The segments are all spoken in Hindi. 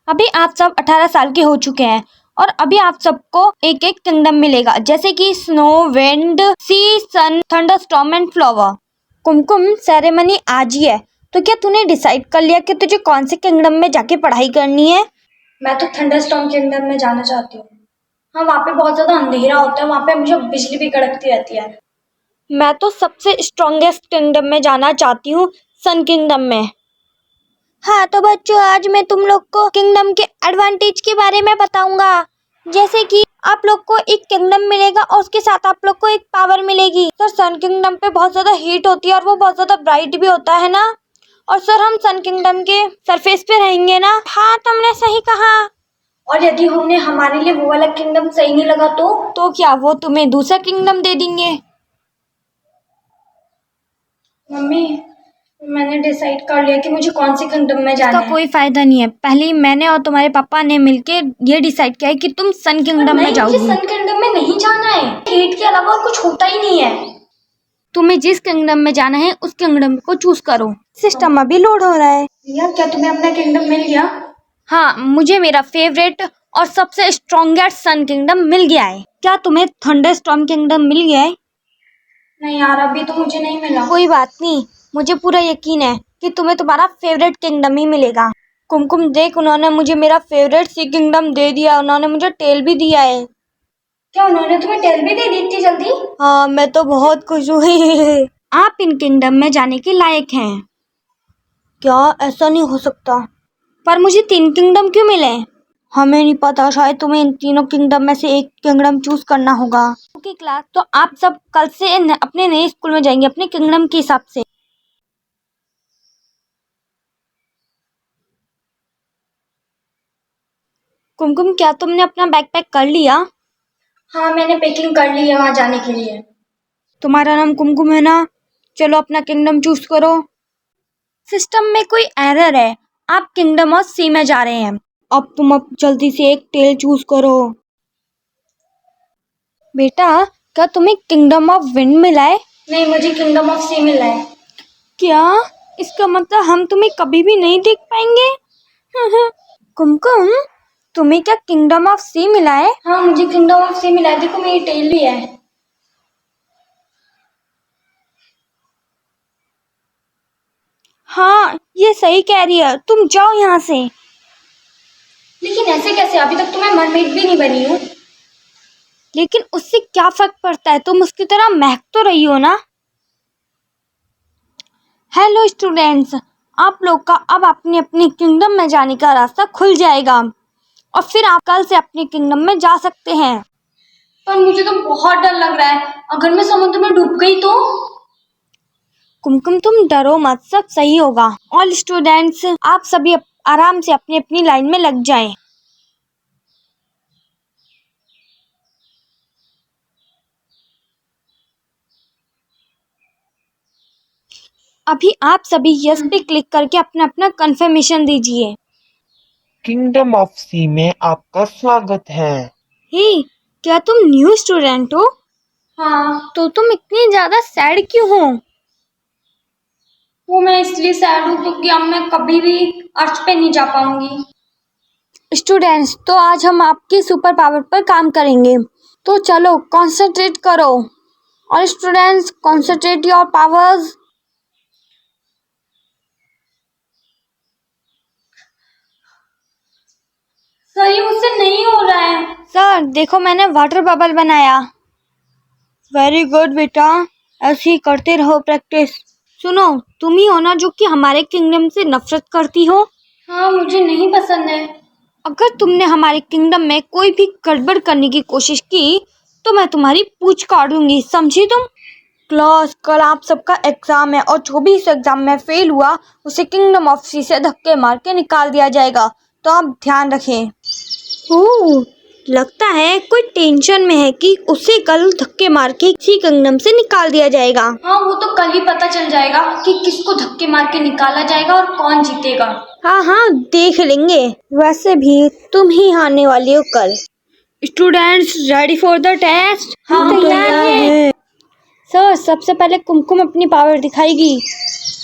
अभी आप सब 18 साल के हो चुके हैं और अभी आप सबको एक एक किंगडम मिलेगा, जैसे कि snow, wind, sea, sun, thunderstorm and flower. Kumkum, ceremony आज ही है, तो क्या तूने डिसाइड कर लिया कि तुझे कौन से किंगडम में जाके पढ़ाई करनी है? मैं तो थंडरस्टॉर्म किंगडम में जाना चाहती हूँ। हाँ, वहाँ पे बहुत ज्यादा अंधेरा होता है, वहाँ पे मुझे बिजली भी कड़कती रहती है। मैं तो सबसे स्ट्रॉन्गेस्ट किंगडम में जाना चाहती हूँ, सन किंगडम में। हाँ तो बच्चों, आज मैं तुम लोग को किंगडम के एडवांटेज के बारे में बताऊंगा। जैसे कि आप लोग को एक किंगडम मिलेगा और उसके साथ आप लोग को एक पावर मिलेगी। सर, सन किंगडम पे बहुत ज्यादा हीट होती है और वो बहुत ज्यादा ब्राइट भी होता है ना। और सर, हम सन किंगडम के सरफेस पे रहेंगे ना। हाँ, तुमने सही कहा। और यदि हमने हमारे लिए वो वाला किंगडम सही नहीं लगा तो क्या वो तुम्हें दूसरा किंगडम दे देंगे? मम्मी, मैंने डिसाइड कर लिया कि मुझे कौन से किंगडम में जाना है। कोई फायदा नहीं है, पहले ही मैंने और तुम्हारे पापा ने मिलके ये डिसाइड किया है कि तुम सन किंगडम में जाओगी। मुझे सन किंगडम में नहीं जाना है। हीट के अलावा और कुछ होता ही नहीं है। तुम्हें जिस किंगडम में जाना है उस किंगडम को चूज करो। सिस्टम अभी लोड हो रहा है। भैया, क्या तुम्हें अपना किंगडम मिल गया? हाँ, मुझे मेरा फेवरेट और सबसे स्ट्रॉन्गेस्ट सन किंगडम मिल गया है। क्या तुम्हें थंडरस्टॉर्म किंगडम मिल गया है? नहीं यार, अभी तो मुझे नहीं मिला। कोई बात नहीं, मुझे पूरा यकीन है कि तुम्हें तुम्हारा फेवरेट किंगडम ही मिलेगा। कुमकुम देख, उन्होंने मुझे मेरा फेवरेट सी किंगडम दे दिया। उन्होंने मुझे टेल भी दिया है। क्या उन्होंने तुम्हें टेल भी दे दी इतनी जल्दी? हाँ, मैं तो बहुत खुश हुई। आप इन किंगडम में जाने के लायक हैं। क्या ऐसा नहीं हो सकता? पर मुझे 3 किंगडम क्यों मिले? हमें नहीं पता, शायद तुम्हें इन तीनों किंगडम में से एक किंगडम चूज करना होगा। ओके क्लास, तो आप सब कल से अपने नए स्कूल में जाएंगे अपने किंगडम के हिसाब से। कुमकुम, क्या तुमने अपना बैकपैक कर लिया? हाँ, मैंने पैकिंग कर ली है वहाँ जाने के लिए। तुम्हारा नाम कुमकुम है ना? चलो अपना किंगडम चूज करो। सिस्टम में कोई एरर है, आप किंगडम ऑफ सी में जा रहे हैं। अब तुम जल्दी से एक टेल चूज करो। बेटा, क्या तुम्हें किंगडम ऑफ विंड मिला है? नहीं, मुझे किंगडम ऑफ सी मिला है। क्या? इसका मतलब हम तुम्हें कभी भी नहीं देख पाएंगे। कुमकुम, तुम्हें क्या किंगडम ऑफ सी मिला है? हाँ, मुझे किंगडम ऑफ सी मिला है। देखो, मेरी टेल भी है। हाँ, ये सही कह रही है, तुम जाओ यहाँ से। लेकिन ऐसे कैसे? अभी तक तो मैं मरमेड भी नहीं बनी हूँ। लेकिन उससे क्या फर्क पड़ता है, तुम उसकी तरह महक तो रही हो ना। हेलो स्टूडेंट्स, आप लोग का अब अपने अपने किंगडम में जाने का रास्ता खुल जाएगा और फिर आप कल से अपने किंगडम में जा सकते हैं। पर मुझे तो बहुत डर लग रहा है, अगर मैं समुद्र में डूब गई तो? कुमकुम, तुम डरो मत, सब सही होगा। ऑल स्टूडेंट्स, आप सभी आराम से अपनी अपनी लाइन में लग जाएं। अभी आप सभी यस पे क्लिक करके अपना अपना कंफर्मेशन दीजिए। किंगडम ऑफ सी में आपका स्वागत है। हे, क्या तुम न्यू स्टूडेंट हो? हाँ। तो तुम इतनी ज्यादा सैड क्यों हो? वो मैं इसलिए सैड हूँ क्योंकि अब मैं कभी भी अर्थ पे नहीं जा पाऊंगी। स्टूडेंट्स, तो आज हम आपकी सुपर पावर पर काम करेंगे, तो चलो कंसंट्रेट करो। और स्टूडेंट्स, कंसंट्रेट योर पावर्स। सही मुझसे नहीं हो रहा है। सर देखो, मैंने वाटर बबल बनाया। वेरी गुड बेटा, ऐसे ही करते रहो प्रैक्टिस। सुनो, तुम ही हो ना जो कि हमारे किंगडम से नफरत करती हो? हाँ, मुझे नहीं पसंद है। अगर तुमने हमारे किंगडम में कोई भी गड़बड़ करने की कोशिश की तो मैं तुम्हारी पूंछ काटूंगी, समझी तुम? क्लास, कल आप सबका एग्जाम है और जो भी इस एग्जाम में फेल हुआ उसे किंगडम ऑफ सी से धक्के मार के निकाल दिया जाएगा, तो आप ध्यान रखें। ओह, लगता है कोई टेंशन में है कि उसे कल धक्के मार के किसी किंगडम से निकाल दिया जाएगा। हाँ, वो तो कल ही पता चल जाएगा कि किसको धक्के मार के निकाला जाएगा और कौन जीतेगा। हाँ हाँ, देख लेंगे। वैसे भी तुम ही आने वाली हो कल। Students, ready for the test? हम तैयार हैं। सर, सबसे पहले कुमकुम अपनी पावर दिखाएगी।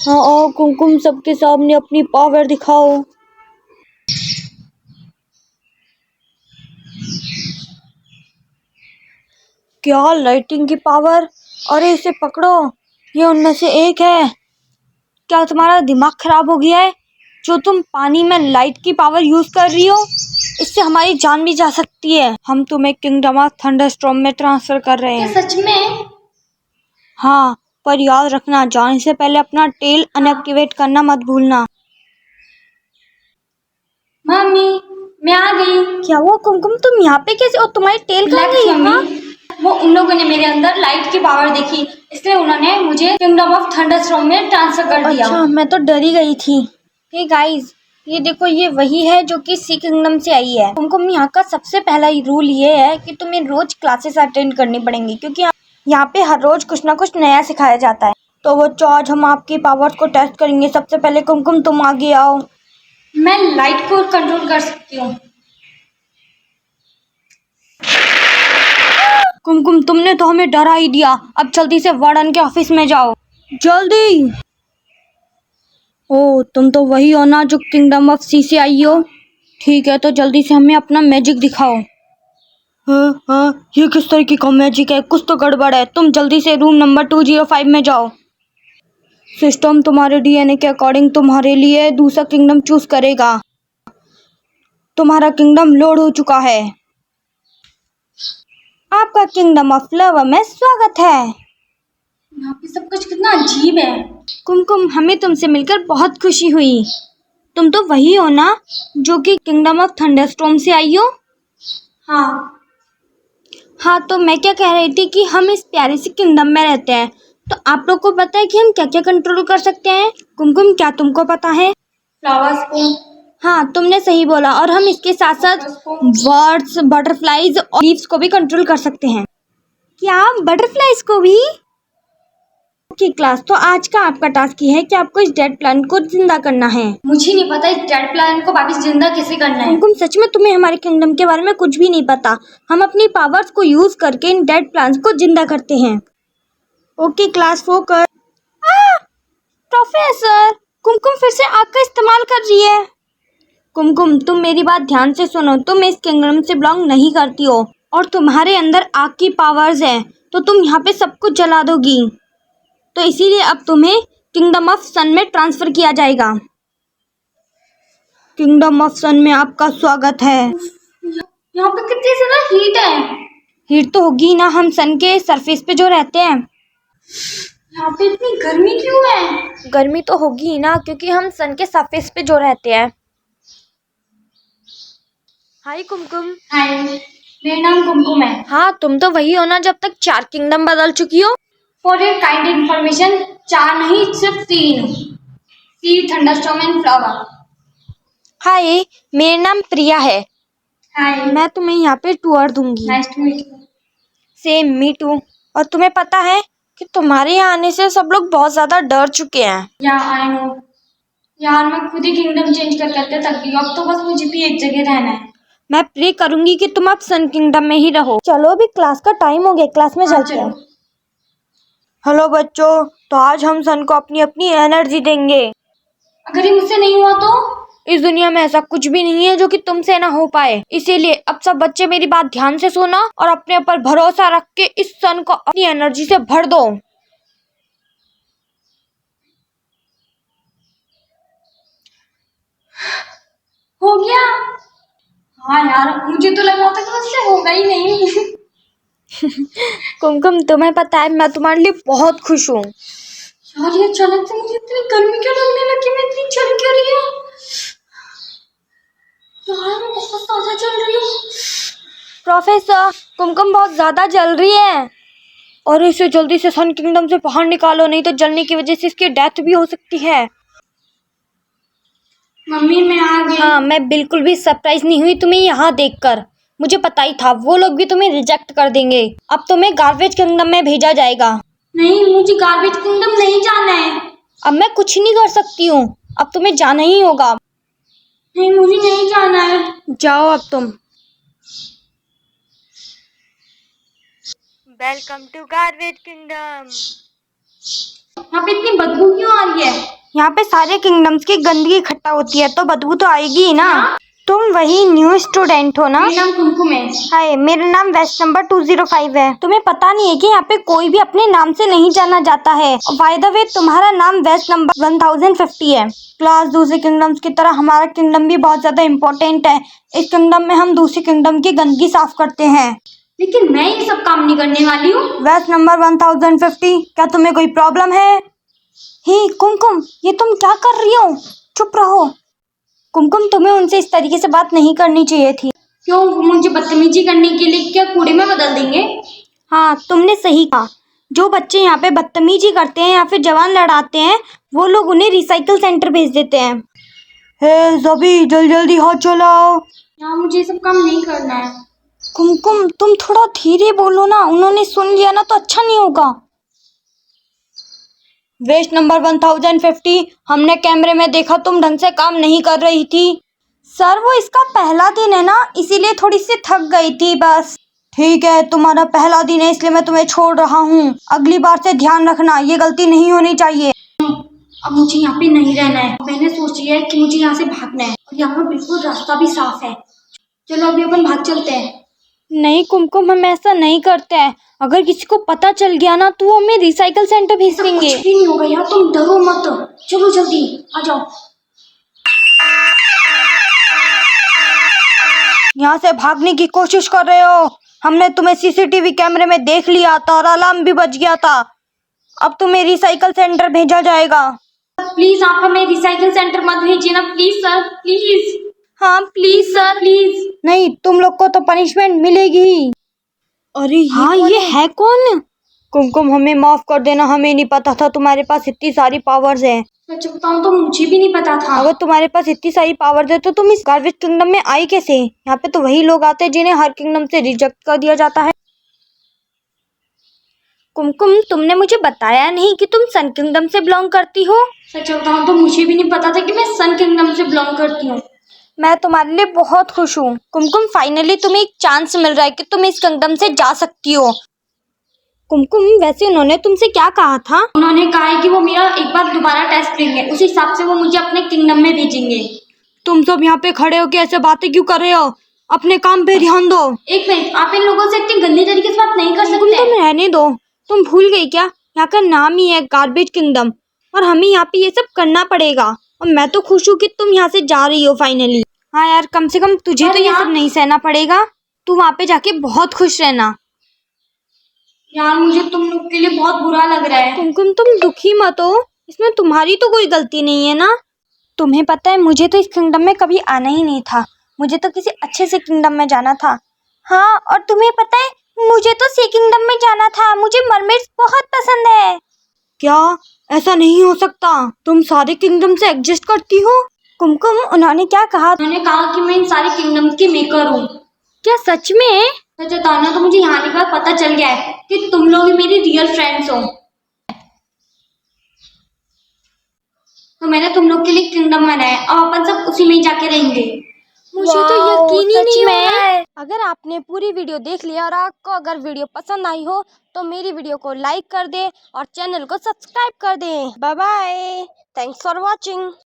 हाँ, और कुमकुम सबके सामने अपनी पावर दिखाओ। क्या लाइटिंग की पावर। अरे इसे पकड़ो, ये उनमें से एक है। क्या तुम्हारा दिमाग खराब हो गया है? जो तुम पानी में लाइट की पावर यूज कर रही हो, इससे हमारी जान भी जा सकती है। हम तुम्हें किंगडम ऑफ थंडरस्टॉर्म में ट्रांसफर कर रहे क्या हैं। सच में? हाँ, पर याद रखना, जाने से पहले अपना टेल अनएक्टिवेट करना मत भूलना। मम्मी, मैं आ गई। क्या हुआ कुमकुम, तुम यहाँ पे कैसे? और तुम्हारी टेल कहाँ रिलैक्स गई? हाँ? मम्मी, वो उन लोगों ने मेरे अंदर लाइट की पावर देखी, इसलिए उन्होंने मुझे किंगडम ऑफ थंडरस्टॉर्म में ट्रांसफर कर दिया। अच्छा, मैं तो डर ही गई थी। हे गाइस, ये देखो, ये वही है जो कि सी किंगडम से आई है। कुमकुम, यहाँ का सबसे पहला रूल ये है कि तुम्हें रोज क्लासेस अटेंड करनी पड़ेंगी, क्योंकि यहाँ पे हर रोज कुछ ना कुछ नया सिखाया जाता है। तो बच्चों, आज हम आपकी पावर्स को टेस्ट करेंगे। सबसे पहले कुमकुम, तुम आगे आओ। मैं लाइट को कंट्रोल कर सकती हूँ। कुमकुम, तुमने तो हमें डरा ही दिया। अब जल्दी से वार्डन के ऑफिस में जाओ, जल्दी। ओ, तुम तो वही हो ना जो किंगडम ऑफ सी से आई हो? ठीक है, तो जल्दी से हमें अपना मैजिक दिखाओ। हाँ, ये किस तरीके का मैजिक है? कुछ तो गड़बड़ है। तुम जल्दी से रूम नंबर 205 में जाओ। सिस्टम तुम्हारे डीएनए के अकॉर्डिंग तुम्हारे लिए दूसरा किंगडम चूज करेगा। तुम्हारा किंगडम लोड हो चुका है। आपका किंगडम ऑफ लव में स्वागत है। यहाँ पे सब कुछ कितना अजीब है। कुमकुम, हमें तुमसे मिलकर बहुत खुशी हुई। तुम तो वही हो ना जो कि किंगडम ऑफ थंडरस्टॉर्म से आई हो? हाँ, तो मैं क्या कह रही थी कि हम इस प्यारे से किंगडम में रहते हैं, तो आप लोग को पता है कि हम क्या क्या कंट्रोल कर सकते हैं? कुमकुम, क्या तुमको पता है? फ्लावर्स को। हाँ, तुमने सही बोला। और हम इसके साथ साथ बर्ड्स, बटरफ्लाइज और लीव्स को भी कंट्रोल कर सकते हैं। क्या, बटरफ्लाइज को भी? ओके क्लास, तो आज का आपका टास्क ये है कि आपको इस डेड प्लांट को जिंदा करना है। मुझे नहीं पता इस डेड प्लांट को वापस जिंदा कैसे करना है। कुमकुम, सच में तुम्हें हमारे किंगडम के बारे में कुछ भी नहीं पता। हम अपनी पावर्स को यूज करके इन डेड प्लांट्स को जिंदा करते हैं। Okay class, focus. प्रोफेसर, कुमकुम फिर से आग का इस्तेमाल कर रही है। कुमकुम, तुम मेरी बात ध्यान से सुनो। तुम इस किंगडम से बिलोंग नहीं करती हो और तुम्हारे अंदर आग की पावर्स है, तो तुम यहाँ पे सब कुछ जला दोगी। तो इसीलिए अब तुम्हें किंगडम ऑफ सन में ट्रांसफर किया जाएगा। किंगडम ऑफ सन में आपका स्वागत है। यहाँ पे कितनी ज्यादा हीट है। हीट तो होगी ही ना, हम सन के सरफेस पे जो रहते हैं। यहाँ पे इतनी गर्मी क्यों है? गर्मी तो होगी ही ना, क्योंकि हम सन के सरफेस पे जो रहते हैं। हाय कुमकुम। हाय, मेरा नाम कुमकुम है। हाँ, तुम तो वही हो ना जब तक 4 किंगडम बदल चुकी हो। फॉर योर काइंड इन्फॉर्मेशन, 4 नहीं सिर्फ 3। सी, थंडरस्टॉर्म एंड फ्लावर। हाय, मेरा नाम प्रिया है। हाय, मैं तुम्हें यहाँ पे टूर दूंगी। Nice to meet you. Same, me too. और तुम्हें पता है कि तुम्हारे यहाँ आने से सब लोग बहुत ज्यादा डर चुके हैं। या आई नो यार, मैं खुद ही किंगडम चेंज कर करके थक गई। अब तो बस मुझे भी एक जगह रहना है। मैं प्रे करूंगी कि तुम अब सन किंगडम में ही रहो। चलो, अभी क्लास का टाइम हो गया, क्लास में चलते हैं। हेलो बच्चों, तो आज हम सन को अपनी अपनी एनर्जी देंगे। अगर ये मुझसे नहीं हुआ तो? इस दुनिया में ऐसा कुछ भी नहीं है जो कि तुमसे ना हो पाए। इसीलिए अब सब बच्चे मेरी बात ध्यान से सुना और अपने ऊपर भरोसा रख के इस सन को अपनी एनर्जी से भर दो। हो गया। हाँ यार, मुझे तो लगा था कि मुझसे होगा ही नहीं। कुमकुम, तुम्हें पता है मैं तुम्हारे लिए बहुत खुश हूँ। यार, ये अचानक से मुझे इतनी गर्मी क्यों लगने लगी? मैं इतनी चल क्यों रही हूँ? यार, मैं बहुत ज्यादा चल रही हूँ। प्रोफेसर, कुमकुम बहुत ज्यादा जल रही है और इसे जल्दी से सन किंगडम से बाहर निकालो, नहीं तो जलने की वजह से इसकी डेथ भी हो सकती है। मम्मी, मैं आ गई। हाँ, मैं बिल्कुल भी सरप्राइज नहीं हुई तुम्हें यहाँ देखकर। मुझे पता ही था वो लोग भी तुम्हें रिजेक्ट कर देंगे। अब तुम्हें गार्बेज किंगडम में भेजा जाएगा। नहीं, मुझे गार्बेज किंगडम नहीं जाना है। अब मैं कुछ नहीं कर सकती हूँ, अब तुम्हें जाना ही होगा। नहीं, मुझे नहीं जाना है। जाओ अब तुम। Welcome to garbage kingdom. यहाँ पे इतनी बदबू क्यों आ रही है? यहाँ पे सारे किंगडम्स की गंदगी इकट्ठा होती है, तो बदबू तो आएगी ही ना। तुम वही न्यू स्टूडेंट हो ना? मेरा नाम कुमकुम है। हाय, मेरा नाम वेस्ट नंबर 205 है। तुम्हें पता नहीं है कि यहाँ पे कोई भी अपने नाम से नहीं जाना जाता है। बाय द वे, तुम्हारा नाम वेस्ट नंबर 1050 है। क्लास, दूसरे किंगडम्स की तरह हमारा किंगडम भी बहुत ज्यादा इम्पोर्टेंट है। इस किंगडम में हम दूसरे किंगडम की गंदगी साफ करते हैं। लेकिन मैं ये सब काम नहीं करने वाली हूँ। वेस्ट नंबर 1050, क्या तुम्हें कोई प्रॉब्लम है? ही कुमकुम, ये तुम क्या कर रही हो? चुप रहो। कुमकुम, तुम्हें उनसे इस तरीके से बात नहीं करनी चाहिए थी। क्यों, वो मुझे बदतमीजी करने के लिए क्या कूड़े में बदल देंगे? हाँ, तुमने सही कहा। जो बच्चे यहाँ पे बदतमीजी करते हैं या फिर जवान लड़ाते हैं, वो लोग उन्हें रिसाइकल सेंटर भेज देते हैं। हे ज़बी, जल्दी हाथ चलाओ। यहाँ मुझे ये सब काम नहीं करना है। कुमकुम, तुम थोड़ा धीरे बोलो ना, उन्होंने सुन लिया ना तो अच्छा नहीं होगा। वेस्ट नंबर 1050, हमने कैमरे में देखा तुम ढंग से काम नहीं कर रही थी। सर, वो इसका पहला दिन है ना, इसीलिए थोड़ी सी थक गई थी बस। ठीक है, तुम्हारा पहला दिन है इसलिए मैं तुम्हें छोड़ रहा हूँ। अगली बार से ध्यान रखना, ये गलती नहीं होनी चाहिए। अब मुझे यहाँ पे नहीं रहना है। मैंने सोच लिया है कि मुझे यहाँ से भागना है और यहाँ पर बिल्कुल रास्ता भी साफ है। चलो अभी अपन भाग चलते हैं। नहीं कुमकुम, हम ऐसा नहीं करते हैं। अगर किसी को पता चल गया ना तो वो हमें रिसाइकल सेंटर भेज ऐसा देंगे। कुछ भी नहीं होगा यार, तुम डरो मत। चलो जल्दी आ जाओ। यहाँ से भागने की कोशिश कर रहे हो? हमने तुम्हें सीसीटीवी कैमरे में देख लिया था और अलार्म भी बज गया था। अब तुम्हें रिसाइकल सेंटर भेजा जाएगा। प्लीज आप हमें रिसाइकिल सेंटर मत भेजिए ना, प्लीज सर, प्लीज। हाँ प्लीज सर, प्लीज। नहीं, तुम लोग को तो पनिशमेंट मिलेगी। अरे हाँ, ये है कौन? कुमकुम, हमें माफ कर देना, हमें नहीं पता था तुम्हारे पास इतनी सारी पावर्स हैं। सच बताऊं तो मुझे भी नहीं पता था। अगर तुम्हारे पास इतनी सारी पावर्स है तो तुम इस गार्बेज किंगडम में आई कैसे? यहाँ पे तो वही लोग आते हैं जिन्हें हर किंगडम से रिजेक्ट कर दिया जाता है। कुमकुम, तुमने मुझे बताया नहीं कि तुम सन किंगडम से बिलोंग करती हो। सच बताऊं तो मुझे भी नहीं पता था कि मैं सन किंगडम से बिलोंग करती हूँ। मैं तुम्हारे लिए बहुत खुश हूँ। कुमकुम, फाइनली तुम्हें एक चांस मिल रहा है कि तुम इस किंगडम से जा सकती हो। कुमकुम, वैसे उन्होंने तुमसे क्या कहा था? उन्होंने कहा है कि वो मेरा एक बार दोबारा टेस्ट लेंगे, उस हिसाब से वो मुझे अपने किंगडम में भेजेंगे। तुम सब यहाँ पे खड़े होके ऐसे बातें क्यों कर रहे हो? अपने काम पे ध्यान दो। एक मिनट, आप इन लोगों से इतनी गंदी तरीके से बात नहीं कर सकते। तुम रहने दो। तुम भूल गई क्या? यहाँ का नाम ही है गार्बेज किंगडम और हमें यहाँ पे ये सब करना पड़ेगा। और मैं तो खुश हूँ कि तुम यहाँ से जा रही हो फाइनली। हाँ यार, कम से कम तुझे तो ये सब नहीं सहना पड़ेगा। तू वहाँ पे जाके बहुत खुश रहना। यार मुझे तुम लोग के लिए बहुत बुरा लग रहा है। कुमकुम, तुम दुखी मत हो, इसमें तुम्हारी तो कोई गलती नहीं है ना। तुम्हें पता है, मुझे तो इस किंगडम में कभी आना ही नहीं था। मुझे तो किसी अच्छे से किंगडम में जाना था। हाँ, और तुम्हें पता है, मुझे तो सी किंगडम में जाना था। मुझे मरमेड्स बहुत पसंद है। क्या? ऐसा नहीं हो सकता। तुम सारे किंगडम से एडजस्ट करती हो। कुमकुम, उन्होंने क्या कहा? उन्होंने कहा कि मैं इन सारे किंगडम की मेकर हूँ। क्या सच में? सच बताओ ना तो मुझे यहाँ के बाद पता चल गया है कि तुम लोग ही मेरी रियल फ्रेंड्स हो। तो मैंने तुम लोग के लिए किंगडम बनाया, अब अपन सब उसी में ही जाके रहेंगे। मुझे तो यकीन ही नहीं हो रहा है। अगर आपने पूरी वीडियो देख लिया और आपको अगर वीडियो पसंद आई हो तो मेरी वीडियो को लाइक कर दे और चैनल को सब्सक्राइब कर दे। Bye bye, thanks for watching.